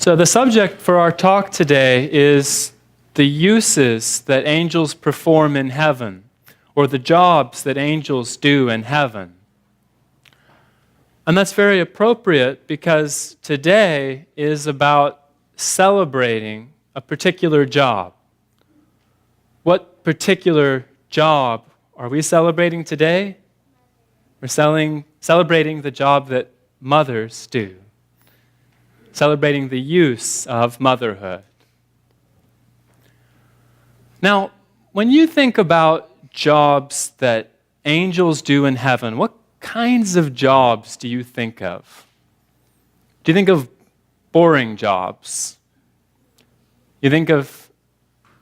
So the subject for our talk today is the uses that angels perform in heaven, or the jobs that angels do in heaven. And that's very appropriate because today is about celebrating a particular job. What particular job are we celebrating today? We're celebrating the job that mothers do, celebrating the use of motherhood. Now, when you think about jobs that angels do in heaven, what kinds of jobs do you think of? Do you think of boring jobs? You think of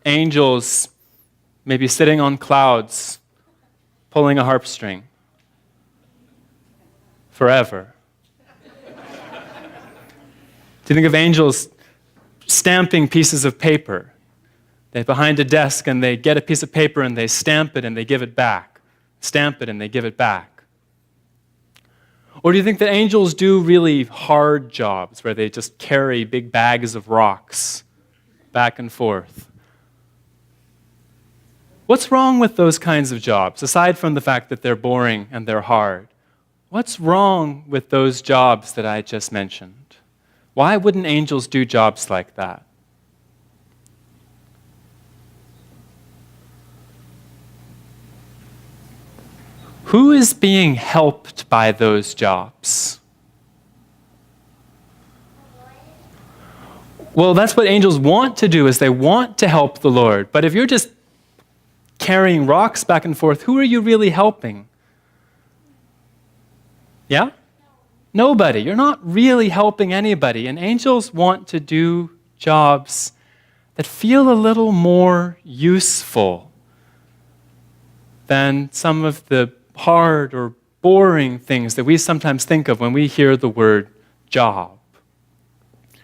angels maybe sitting on clouds, pulling a harp string forever? Do you think of angels stamping pieces of paper? They're behind a desk and they get a piece of paper and they stamp it and they give it back. Stamp it and they give it back. Or do you think that angels do really hard jobs where they just carry big bags of rocks back and forth? What's wrong with those kinds of jobs, aside from the fact that they're boring and they're hard? What's wrong with those jobs that I just mentioned? Why wouldn't angels do jobs like that? Who is being helped by those jobs? Well, that's what angels want to do, is they want to help the Lord. But if you're just carrying rocks back and forth, who are you really helping? Yeah? Nobody. You're not really helping anybody. And angels want to do jobs that feel a little more useful than some of the hard or boring things that we sometimes think of when we hear the word job. I'm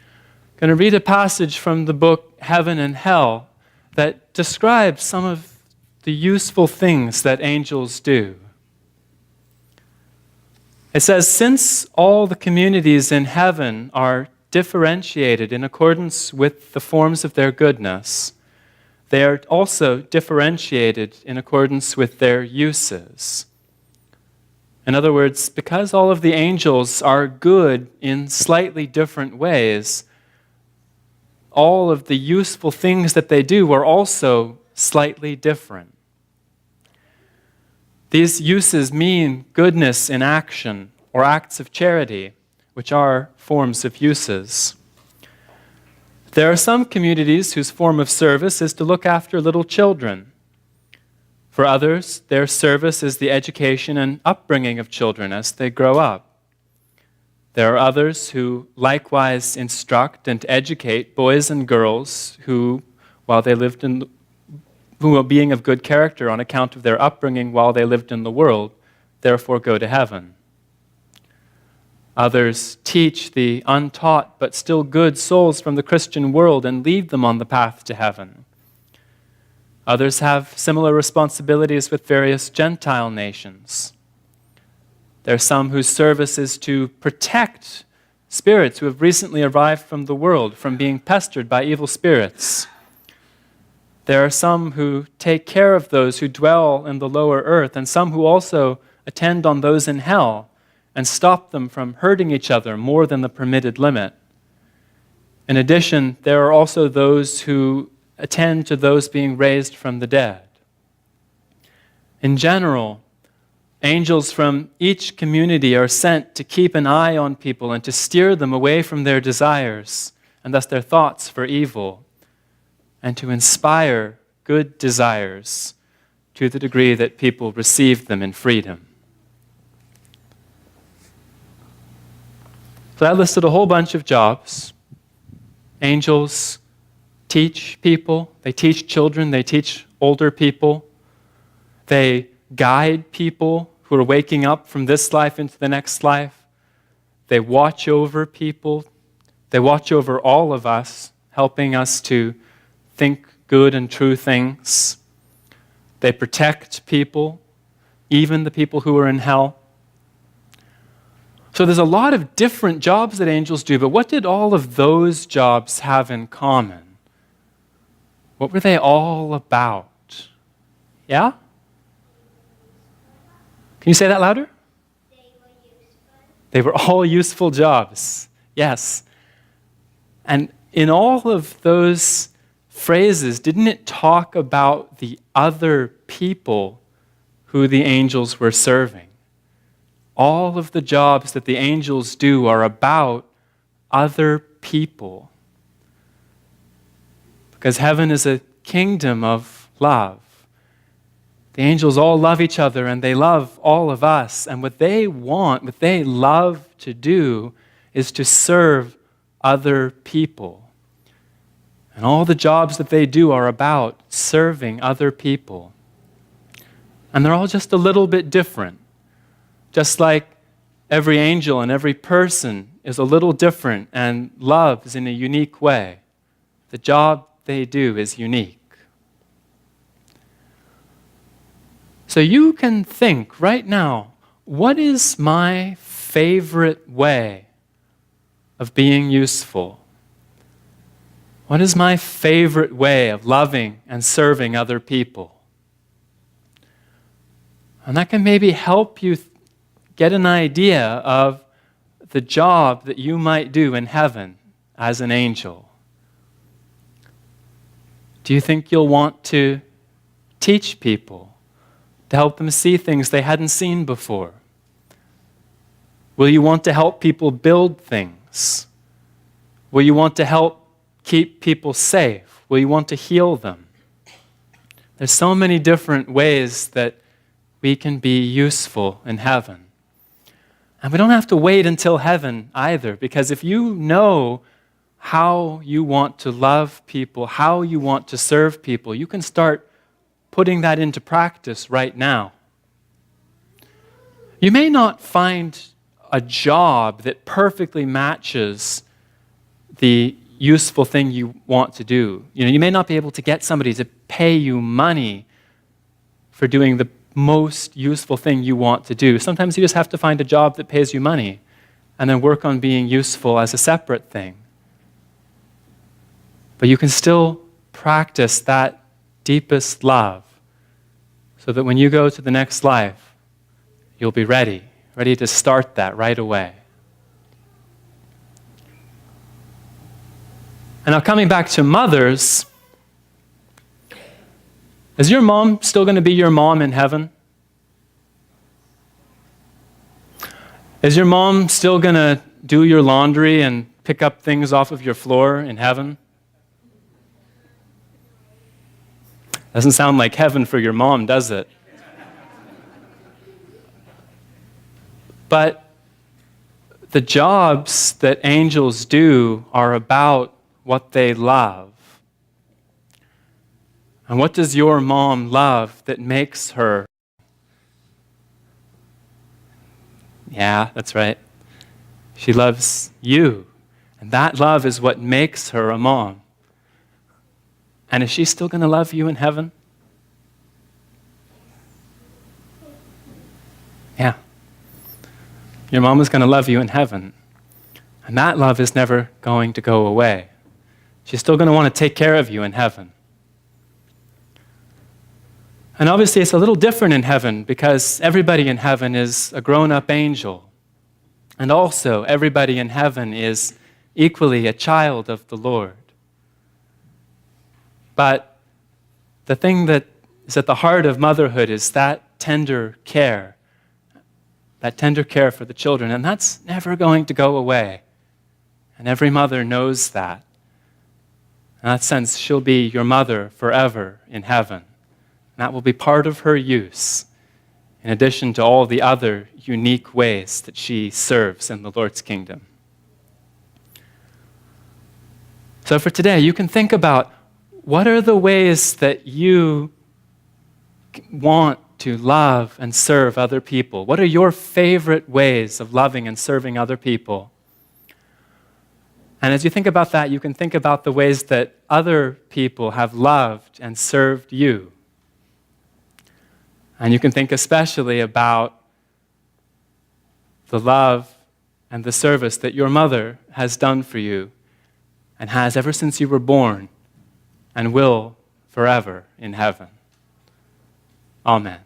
going to read a passage from the book Heaven and Hell that describes some of the useful things that angels do. It says, since all the communities in heaven are differentiated in accordance with the forms of their goodness, they are also differentiated in accordance with their uses. In other words, because all of the angels are good in slightly different ways, all of the useful things that they do are also slightly different. These uses mean goodness in action or acts of charity, which are forms of uses. There are some communities whose form of service is to look after little children. For others, their service is the education and upbringing of children as they grow up. There are others who likewise instruct and educate boys and girls who are being of good character on account of their upbringing while they lived in the world, therefore go to heaven. Others teach the untaught but still good souls from the Christian world and lead them on the path to heaven. Others have similar responsibilities with various Gentile nations. There are some whose service is to protect spirits who have recently arrived from the world from being pestered by evil spirits. There are some who take care of those who dwell in the lower earth, and some who also attend on those in hell and stop them from hurting each other more than the permitted limit. In addition, there are also those who attend to those being raised from the dead. In general, angels from each community are sent to keep an eye on people and to steer them away from their desires, and thus their thoughts for evil, and to inspire good desires to the degree that people receive them in freedom. So I listed a whole bunch of jobs. Angels teach people, they teach children, they teach older people. They guide people who are waking up from this life into the next life. They watch over people. They watch over all of us, helping us to think good and true things. They protect people, even the people who are in hell. So there's a lot of different jobs that angels do, but what did all of those jobs have in common? What were they all about? Yeah? Can you say that louder? They were all useful jobs. Yes. And in all of those phrases, didn't it talk about the other people who the angels were serving? All of the jobs that the angels do are about other people. Because heaven is a kingdom of love. The angels all love each other and they love all of us. And what they want, what they love to do is to serve other people. And all the jobs that they do are about serving other people. And they're all just a little bit different. Just like every angel and every person is a little different and loves in a unique way. The job they do is unique. So you can think right now, what is my favorite way of being useful? What is my favorite way of loving and serving other people? And that can maybe help you get an idea of the job that you might do in heaven as an angel. Do you think you'll want to teach people, to help them see things they hadn't seen before? Will you want to help people build things? Will you want to help keep people safe? Will you want to heal them? There's so many different ways that we can be useful in heaven. And we don't have to wait until heaven either, because if you know how you want to love people, how you want to serve people, you can start putting that into practice right now. You may not find a job that perfectly matches the useful thing you want to do. You may not be able to get somebody to pay you money for doing the most useful thing you want to do. Sometimes you just have to find a job that pays you money and then work on being useful as a separate thing. But you can still practice that deepest love so that when you go to the next life, you'll be ready to start that right away. And now coming back to mothers, is your mom still going to be your mom in heaven? Is your mom still going to do your laundry and pick up things off of your floor in heaven? Doesn't sound like heaven for your mom, does it? But the jobs that angels do are about what they love. And what does your mom love that makes her? Yeah, that's right. She loves you. And that love is what makes her a mom. And is she still going to love you in heaven? Yeah. Your mom is going to love you in heaven. And that love is never going to go away. She's still going to want to take care of you in heaven. And obviously it's a little different in heaven because everybody in heaven is a grown-up angel. And also everybody in heaven is equally a child of the Lord. But the thing that is at the heart of motherhood is that tender care for the children. And that's never going to go away. And every mother knows that. In that sense, she'll be your mother forever in heaven. And that will be part of her use, in addition to all the other unique ways that she serves in the Lord's kingdom. So for today, you can think about what are the ways that you want to love and serve other people? What are your favorite ways of loving and serving other people? And as you think about that, you can think about the ways that other people have loved and served you. And you can think especially about the love and the service that your mother has done for you and has ever since you were born and will forever in heaven. Amen.